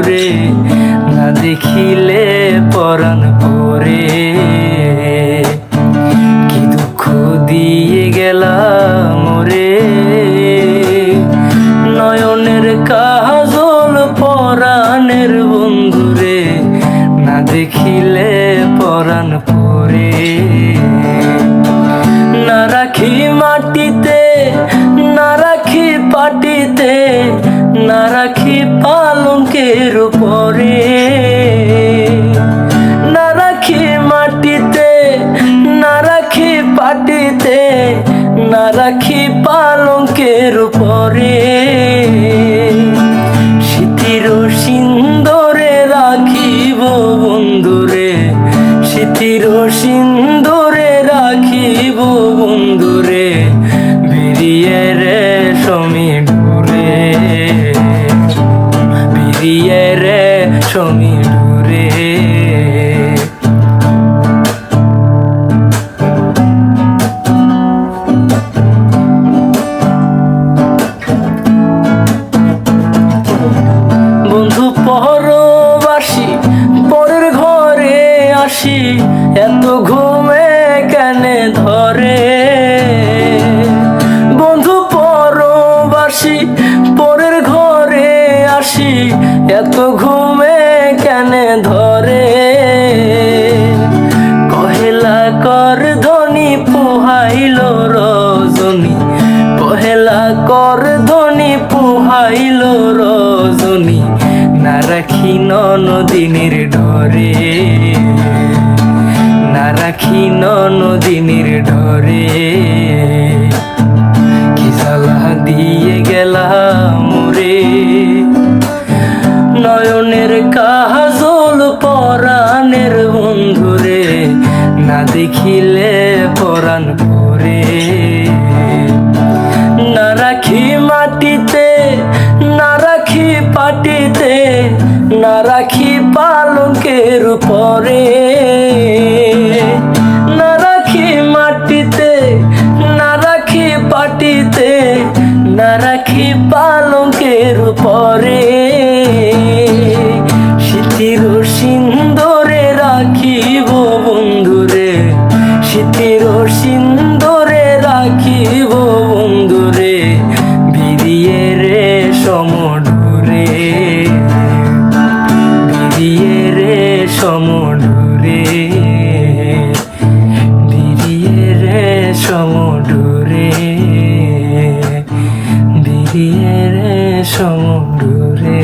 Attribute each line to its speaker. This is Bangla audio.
Speaker 1: বন্ধুরে না দেখিলে পরাণ পরে। কি দুঃখ দিয়ে গেলাম মোরে, নয়নের কাজল পরাণের বন্ধুরে না দেখিলে পরাণ পরে। না রাখি মাটিতে, না রাখি পাটিতে, না রাখি পালঙ্কের উপরে। না রাখি মাটিতে, না রাখি পাটিতে, না রাখি পালঙ্কের উপরে। স্মৃতির সিন্দুরে রাখিব বন্ধুরে, স্মৃতির সিন্দুরে রাখিব বন্ধুরে, বিরিয়ে রে সমীডুরে, বিরিয়ে রে সমীডুরে। বন্ধু পরবাসী পরের ঘরে আসি, এত ঘুমে কেনে ধরে। বন্ধু পরবাসী পরের ঘরে আসি, এত ঘুমে কেনে ধরে। কহেলা কর ধ্বনি পুহাইল রজনী, কহেলা কর ধ্বনি পুহাইল রজনী, না রাখি নদিনীর ডরে, না রাখি নদিনীর ডরে। কি জ্বালা দিয়ে গেলাম মোরে, নয়নের কাজল পরাণের বন্ধুরে না দেখিলে পরাণ পরে। না রাখি মাটিতে, না রাখি পাটিতে, না রাখি পালঙ্কের উপরে। না রাখি মাটিতে, না রাখি পাটিতে, না রাখি পালঙ্কের উপরে। স্মৃতির সিন্দুরে রাখিব বন্ধুরে, স্মৃতির সিন্দুরে রাখিব বন্ধুরে, বিরিয়ে রে সমডুরে, বিরিয়ে রে সমডুরে, বিরিয়ে রে সমডুরে, বিরিয়ে রে সমডুরে।